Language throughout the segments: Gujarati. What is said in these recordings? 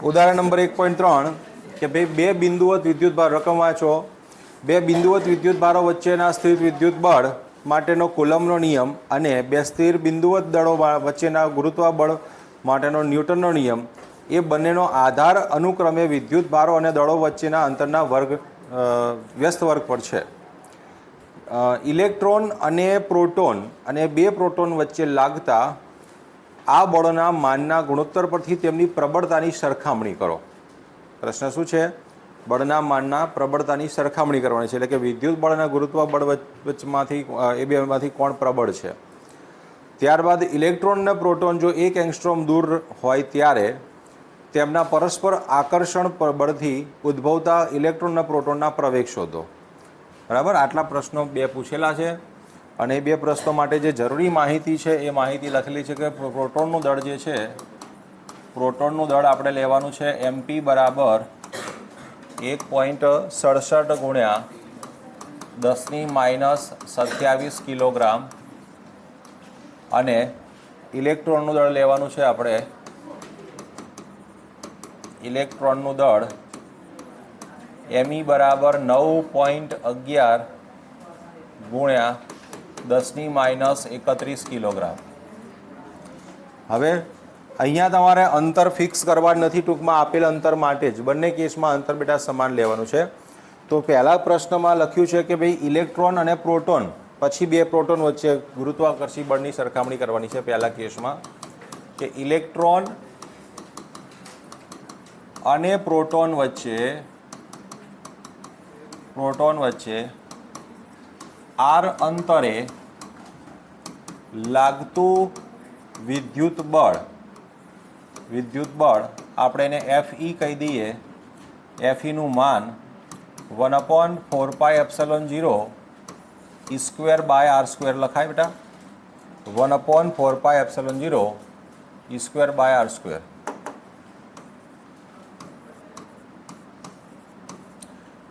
ઉદાહરણ નંબર 1.3 કે ભાઈ બે બિંદુવત વિદ્યુતભાર રકમ વાંચો. બે બિંદુવત વિદ્યુતભારો વચ્ચેના સ્થિર વિદ્યુત બળ માટેનો કુલમનો નિયમ અને બે સ્થિર બિંદુવત દળો વચ્ચેના ગુરુત્વબળ માટેનો ન્યૂટનનો નિયમ એ બંનેનો આધાર અનુક્રમે વિદ્યુતભારો અને દળો વચ્ચેના અંતરના વ્યસ્ત વર્ગ પર છે. ઇલેક્ટ્રોન અને પ્રોટોન અને બે પ્રોટોન વચ્ચે લાગતા આ બળોના માનના ગુણોત્તર પરથી તેમની પ્રબળતાની સરખામણી કરો. પ્રશ્ન શું છે? બળના માનના પ્રબળતાની સરખામણી કરવાની છે, એટલે કે વિદ્યુત બળ અને ગુરુત્વ બળ વચ્ચેમાંથી એ બેમાંથી કોણ પ્રબળ છે. ત્યારબાદ ઇલેક્ટ્રોન અને પ્રોટોન જો 1 એંગસ્ટ્રોમ દૂર હોય ત્યારે તેમના પરસ્પર આકર્ષણ બળથી ઉદ્ભવતા ઇલેક્ટ્રોન અને પ્રોટોનના પ્રવેગ શોધો. બરાબર, આટલા પ્રશ્નો બે પૂછેલા છે અને એ બે પ્રશ્નો માટે જે જરૂરી માહિતી છે એ માહિતી લખેલી છે કે પ્રોટોનનું દળ જે છે, પ્રોટોનનું દળ આપણે લેવાનું છે MP બરાબર 1.67 ગુણ્યા 10⁻27 કિલોગ્રામ અને ઇલેક્ટ્રોનનું દળ લેવાનું છે આપણે ઇલેક્ટ્રોનનું દળ ME બરાબર 9.11 ગુણ્યા 10⁻31 કિલોગ્રામ. હવે અહીંયા તમારે અંતર ફિક્સ કરવા નથી, ટૂંકમાં આપેલ અંતર માટે જ બંને કેસમાં અંતર બેટા સમાન લેવાનું છે. તો પહેલા પ્રશ્નમાં લખ્યું છે કે ભાઈ ઇલેક્ટ્રોન અને પ્રોટોન, પછી બે પ્રોટોન વચ્ચે ગુરુત્વાકર્ષી બળની સરખામણી કરવાની છે. પહેલા કેસમાં કે ઇલેક્ટ્રોન અને પ્રોટોન વચ્ચે આર અંતરે લાગતું વિદ્યુત બળ આપણે એને FE કહી દઈએ. FE નું માન 1/4πε0 E²/r² લખાય બેટા. 1/4πε0 E²/r².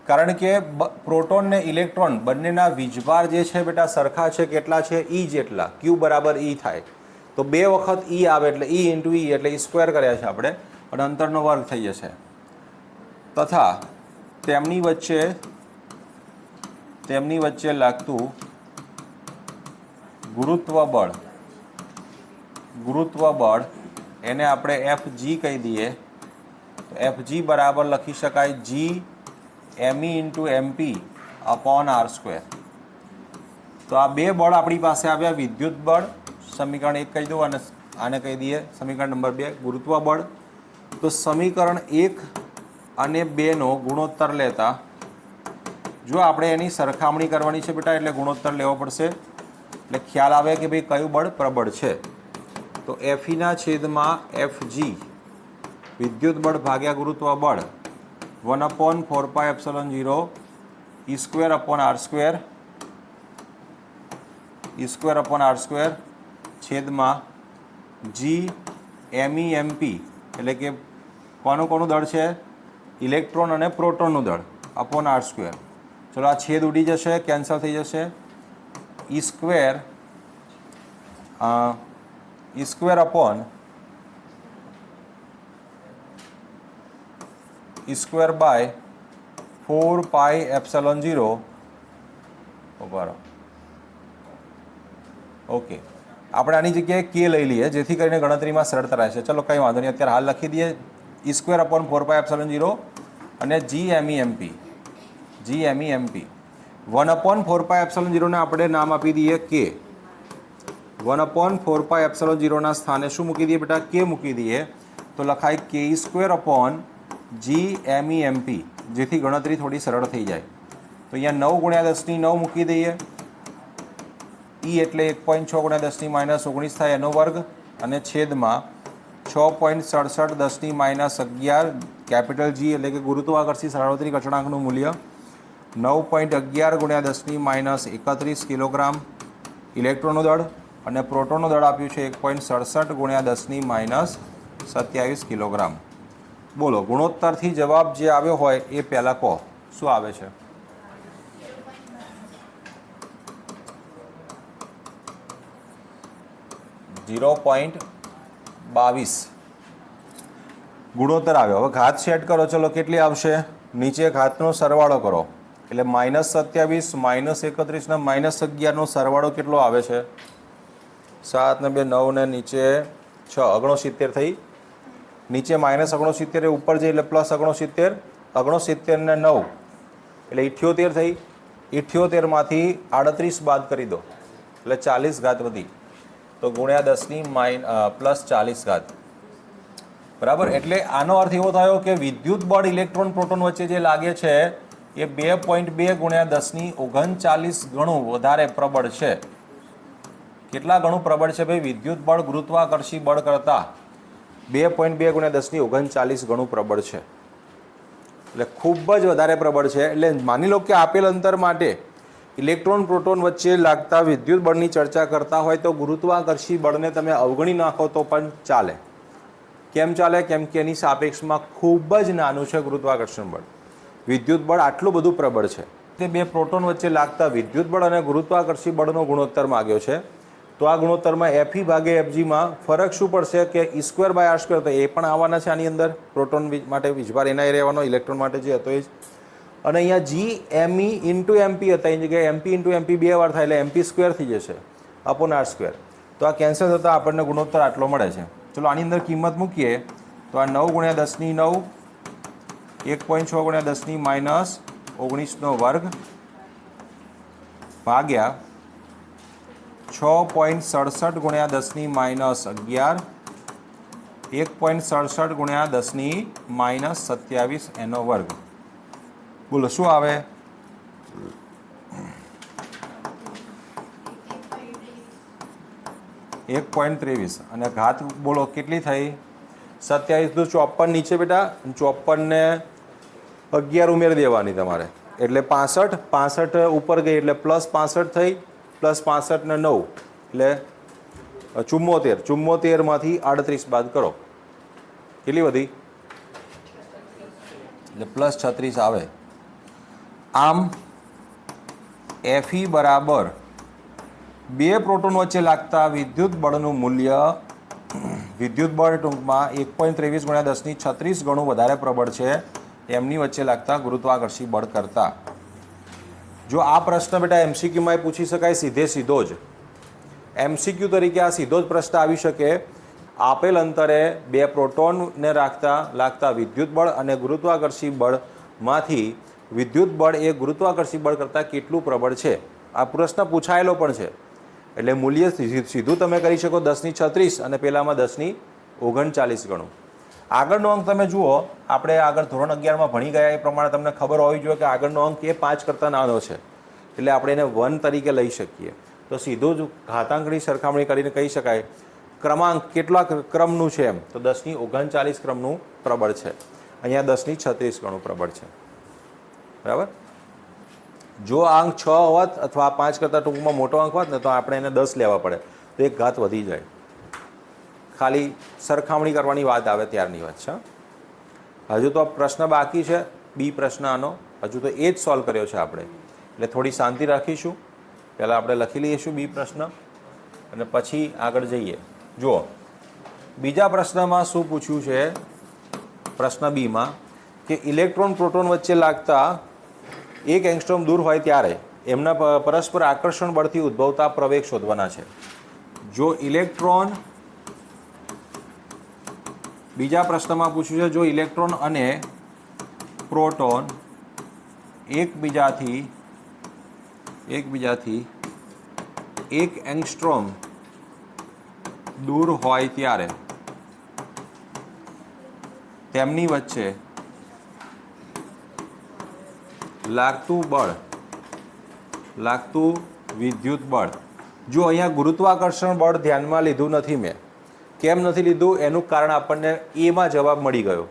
કારણ કે પ્રોટોન ને ઇલેક્ટ્રોન બંનેના વીજભાર જે છે બેટા સરખા છે. કેટલા છે? E જેટલા. Q બરાબર E થાય તો બે વખત E આવે એટલે E × E એટલે E² કર્યા છે આપણે અને અંતરનો વર્ગ થઈ જશે. તથા તેમની વચ્ચે લાગતું ગુરુત્વ બળ એને આપણે FG કહી દઈએ. તો FG બરાબર લખી શકાય G ME × MP / r². તો આ બે બળ આપણી પાસે આવ્યા. વિદ્યુત બળ સમીકરણ 1 કહી દો અને આને કહી દઈએ સમીકરણ નંબર 2 ગુરુત્વ બળ. તો સમીકરણ 1 અને 2 નો ગુણોત્તર લેતા જો આપણે એની સરખામણી કરવાની છે બેટા, એટલે ગુણોત્તર લેવો પડશે. એટલે ખ્યાલ આવે કે ભાઈ કયું બળ પ્રબળ છે. તો FE ના છેદમાં FG વિદ્યુત બળ ભાગ્યા ગુરુત્વ બળ 1/4πε0 E²/r² છેદમાં G ME MP એટલે કે કોનું દળ છે? ઇલેક્ટ્રોન અને પ્રોટોનનું દળ /r². ચલો આ છેદ ઉડી જશે, કેન્સલ થઈ જશે. E²/4πε0 okay. આપણે આની જગ્યાએ K લઈ લઈએ જેથી કરીને ગણતરીમાં સરળતા રહેશે. ચલો કંઈ વાંધો નહીં, અત્યારે હાલ લખી દઈએ E²/4πε0 અને G ME MP 1/4πε0 ને આપણે નામ આપી દઈએ K. 1/4πε0 ના સ્થાને શું મૂકી દઈએ બેટા? K મૂકી દઈએ. તો લખાય K² G ME MP, જેથી ગણતરી થોડી સરળ થઈ જાય. તો અહીંયા 9 × 10⁹ મૂકી દઈએ. E એટલે 1.6 × 10⁻19 થાય એનો વર્ગ અને છેદમાં 6.67 10⁻11 કેપિટલ G એટલે કે ગુરુત્વાકર્ષી સાર્વત્રિક અચળાંકનું મૂલ્ય 9.11 × 10⁻31 કિલોગ્રામ ઇલેક્ટ્રોનનું દળ અને પ્રોટોનનું દળ આપ્યું છે 1.67 × 10⁻27 કિલોગ્રામ. બોલો ગુણોત્તરથી જવાબ જે આવ્યો હોય એ પહેલાં કહો શું આવે છે? 0.22. ગુણોત્તર આવ્યો. હવે ઘાત સેટ કરો, ચલો કેટલી આવશે? નીચે ઘાતનો સરવાળો કરો એટલે -27 -31 ને -11નો સરવાળો કેટલો આવે છે? 7 ને 2 9 ને નીચે 6 69 થઈ. નીચે -69 એ ઉપર જઈ એટલે +69 69 ને 9 એટલે 78 થઈ. 78માંથી 38 બાદ કરી દો એટલે 40 ઘાત વધી, તો ગુણ્યા 10 + 40 ઘાત. બરાબર. એટલે આનો અર્થ એવો થયો કે વિદ્યુત બળ ઇલેક્ટ્રોન પ્રોટોન વચ્ચે જે લાગે છે એ 2.2 × 10⁻39 ગણું વધારે પ્રબળ છે. કેટલા ગણું પ્રબળ છે ભાઈ? વિદ્યુત બળ ગુરુત્વાકર્ષી બળ કરતાં 2.2 × 10⁻39 ગણું પ્રબળ છે. એટલે ખૂબ જ વધારે પ્રબળ છે. એટલે માની લો કે આપેલ અંતર માટે ઇલેક્ટ્રોન પ્રોટોન વચ્ચે લાગતા વિદ્યુત બળની ચર્ચા કરતા હોય તો ગુરુત્વાકર્ષી બળને તમે અવગણી નાખો તો પણ ચાલે. કેમ ચાલે? કેમ કે એની સાપેક્ષમાં ખૂબ જ નાનું છે ગુરુત્વાકર્ષણ બળ. વિદ્યુત બળ આટલું બધું પ્રબળ છે. તે બે પ્રોટોન વચ્ચે લાગતા વિદ્યુત બળ અને ગુરુત્વાકર્ષી બળનો ગુણોત્તર માગ્યો છે. તો આ ગુણોત્તરમાં FE/FGમાં ફરક શું પડશે કે E²/R², તો એ પણ આવવાના છે આની અંદર. પ્રોટોન માટે વીજભાર એના રહેવાનો, ઇલેક્ટ્રોન માટે જે હતો એ જ. અને અહીંયા GME × MP હતા, એની જગ્યાએ MP × MP 2 વાર થાય એટલે MP² થઈ જશે /R². તો આ કેન્સલ થતાં આપણને ગુણોત્તર આટલો મળે છે. ચલો આની અંદર કિંમત મૂકીએ તો આ 9 × 10⁹ 1.6 × 10⁻19નો વર્ગ ભાગ્યા 6.67 × 10⁻11 1.67 × 10⁻27 એનો વર્ગ. બોલો શું આવે? 1.23. અને ઘાત બોલો કેટલી થઈ? 27 તો 54 નીચે બેટા, 54 ને 11 ઉમેરી દેવાની તમારે એટલે 65. 65 ઉપર ગઈ એટલે +65 થઈ, +65 ને 9 એટલે 74. 74માંથી 38 બાદ કરો, કેટલી વધી? એટલે +36 આવે. આમ FE બરાબર બે પ્રોટોન વચ્ચે લાગતા વિદ્યુત બળનું મૂલ્ય, વિદ્યુત બળ ટૂંકમાં 1.23 × 10⁻36 ગણું વધારે પ્રબળ છે એમની વચ્ચે લાગતા ગુરુત્વાકર્ષી બળ કરતાં. જો આ પ્રશ્ન બેટા MCQમાં પૂછી શકાય સીધો જ. MCQ તરીકે આ સીધો જ પ્રશ્ન આવી શકે. આપેલ અંતરે બે પ્રોટોનને લાગતા વિદ્યુત બળ અને ગુરુત્વાકર્ષી બળમાંથી વિદ્યુત બળ એ ગુરુત્વાકર્ષી બળ કરતાં કેટલું પ્રબળ છે, આ પ્રશ્ન પૂછાયેલો પણ છે. એટલે મૂલ્ય સીધું તમે કરી શકો 10⁻36 અને પેલામાં 10⁻39 ગણું. આગળનો અંક તમે જુઓ, આપણે આગળ ધોરણ 11માં ભણી ગયા એ પ્રમાણે તમને ખબર હોવી જોઈએ કે આગળનો અંક એ 5 કરતાં નાનો છે, એટલે આપણે એને 1 તરીકે લઈ શકીએ. તો સીધું જ ઘાતાંકની સરખામણી કરીને કહી શકાય ક્રમાંક કેટલા ક્રમનું છે એમ, તો 10⁻39 ક્રમનું પ્રબળ છે. અહીંયા 10⁻36 ગણું પ્રબળ છે. બરાબર. જો આ અંક 6 હોત અથવા 5 કરતાં ટૂંકમાં મોટો અંક હોત ને તો આપણે એને 10 લેવા પડે, તો એક ઘાત વધી જાય. ખાલી સરખામણી કરવાની વાત આવે ત્યારની વાત છે. હજુ તો પ્રશ્ન બાકી છે, બી પ્રશ્ન આનો હજુ તો એ જ સોલ્વ કર્યો છે આપણે, એટલે થોડી શાંતિ રાખીશું. પહેલાં આપણે લખી લઈશું બી પ્રશ્ન અને પછી આગળ જઈએ. જુઓ બીજા પ્રશ્નમાં શું પૂછ્યું છે. પ્રશ્ન બીમાં કે ઇલેક્ટ્રોન પ્રોટોન વચ્ચે લાગતા 1 એંગસ્ટ્રોમ દૂર હોય ત્યારે એમના પરસ્પર આકર્ષણ બળથી ઉદ્ભવતા પ્રવેગ શોધવાના છે. જો ઇલેક્ટ્રોન, બીજા પ્રશ્નમાં પૂછ્યું છે જો ઇલેક્ટ્રોન અને પ્રોટોન એકબીજાથી 1 એંગસ્ટ્રોમ દૂર હોય ત્યારે તેમની વચ્ચે લાગતું વિદ્યુત બળ. જો અહીંયા ગુરુત્વાકર્ષણ બળ ધ્યાનમાં લીધું નથી મેં. કેમ નથી લીધું એનું કારણ આપણને એમાં જવાબ મળી ગયો.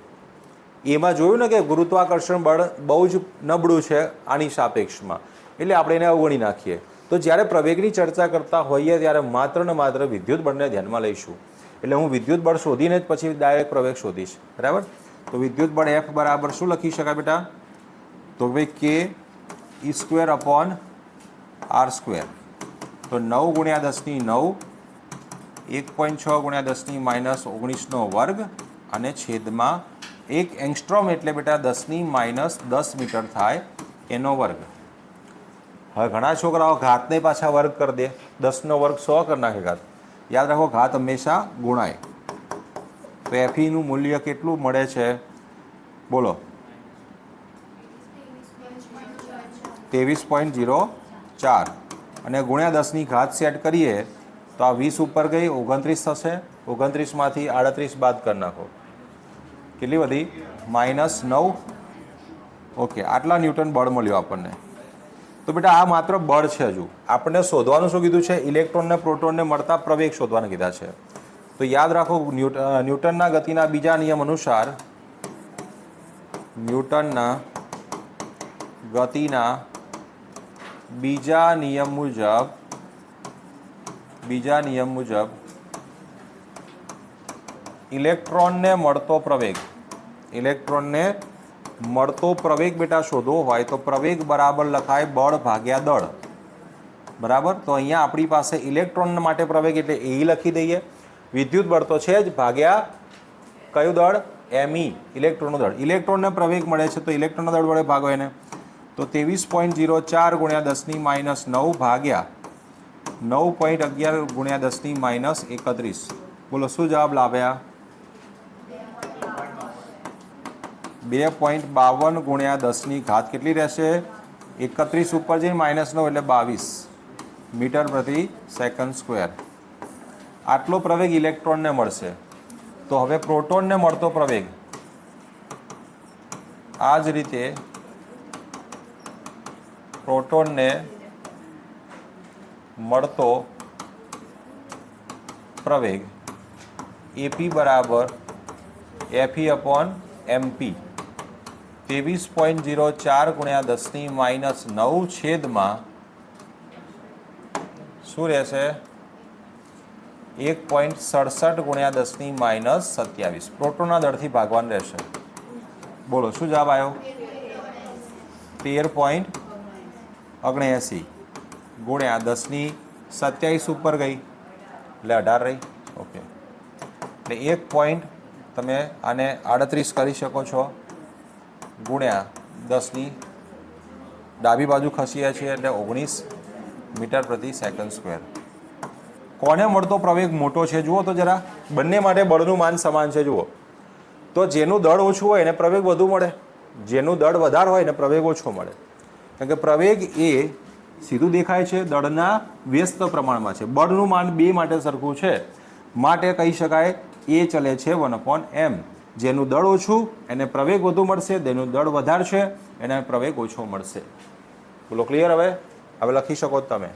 એમાં જોયું ને કે ગુરુત્વાકર્ષણ બળ બહુ જ નબળું છે આની સાપેક્ષમાં, એટલે આપણે એને અવગણી નાખીએ. તો જ્યારે પ્રવેગની ચર્ચા કરતા હોઈએ ત્યારે માત્ર ને માત્ર વિદ્યુત બળને ધ્યાનમાં લઈશું. એટલે હું વિદ્યુત બળ શોધીને જ પછી ડાયરેક્ટ પ્રવેગ શોધીશ. બરાબર. તો વિદ્યુત બળ F બરાબર શું લખી શકાય બેટા? તો ભાઈ K E²/R². તો 9 × 10⁹ 1.6 × 10⁻19નો વર્ગ અને છેદમાં 1 એંગસ્ટ્રોમ એટલે બેટા 10⁻10 મીટર થાય એનો વર્ગ. હવે ઘણા છોકરાઓ ઘાતને પાછા વર્ગ કરી દે, 10નો વર્ગ 100 કરી નાખે ઘાત. યાદ રાખો ઘાત હંમેશા ગુણાય. તો એફઈનું મૂલ્ય કેટલું મળે છે બોલો? 23.04 અને ગુણ્યા 10ની ઘાત સેટ કરીએ તો આ 20 ઉપર ગઈ 29 થશે. 29માંથી 38 બાદ કરી નાખો, કેટલી વધી? -9. ઓકે, આટલા ન્યૂટન બળ મળ્યો આપણને. તો બેટા આ માત્ર બળ છે. હજુ આપણને શોધવાનું શું કીધું છે? ઇલેક્ટ્રોનને પ્રોટોનને મળતા પ્રવેગ શોધવાના કીધા છે. તો યાદ રાખો ન્યૂટનના ગતિના બીજા નિયમ અનુસાર, ન્યૂટનના ગતિના બીજા નિયમ મુજબ ઇલેક્ટ્રોનને મળતો પ્રવેગ બેટા શોધવો હોય તો પ્રવેગ બરાબર લખાય બળ ભાગ્યા દળ. બરાબર? તો અહીંયા આપણી પાસે ઇલેક્ટ્રોન માટે પ્રવેગ એટલે એ લખી દઈએ. વિદ્યુત બળ તો છે જ, ભાગ્યા કયું દળ? એમઈ, ઇલેક્ટ્રોનનું દળ. ઇલેક્ટ્રોનને પ્રવેગ મળે છે તો ઇલેક્ટ્રોનના દળ વડે ભાગો એને. તો 23.04 ગુણ્યા 10⁻9 ભાગ્યા 9.11 ગુણ્યા 10⁻31. બોલો શું જવાબ લાવ્યા? 2.52 ગુણ્યા 10ની ઘાત કેટલી રહેશે? 31 ઉપર જઈને -9 એટલે 22 મીટર પ્રતિ સેકન્ડ સ્ક્વેર. આટલો પ્રવેગ ઇલેક્ટ્રોનને મળશે. તો હવે પ્રોટોનને મળતો પ્રવેગ આ જ રીતે પ્રોટોનને મળતો પ્રવેગ એપી બરાબર Fe/mp. 23.04 ગુણ્યા 10⁻9 છેદમાં શું રહેશે? 1.67 ગુણ્યા 10⁻27. પ્રોટોનના દળથી ભાગવાનું રહેશે. બોલો શું જવાબ આવ્યો? 13.79 ગુણ્યા 10⁻27 ઉપર ગઈ એટલે 18 રહી. ઓકે, એટલે 1 પોઈન્ટ તમે આને 38 કરી શકો છો ગુણ્યા 10ની ડાબી બાજુ ખસીએ છીએ એટલે 19 મીટર પ્રતિ સેકન્ડ સ્ક્વેર. કોને મળતો પ્રવેગ મોટો છે જુઓ તો જરા. બંને માટે બળનું માન સમાન છે જુઓ. તો જેનું દળ ઓછું હોય એને પ્રવેગ વધુ મળે, જેનું દળ વધારે હોય એને પ્રવેગ ઓછો મળે. કારણ કે પ્રવેગ એ સીધું દેખાય છે દળના વ્યસ્ત પ્રમાણમાં છે. બળનું માન બે માટે સરખું છે માટે કહી શકાય એ ચલે છે 1/m. જેનું દળ ઓછું એને પ્રવેગ વધુ મળશે, જેનું દળ વધારે છે એને પ્રવેગ ઓછો મળશે. બોલો ક્લિયર? હવે લખી શકો તમે.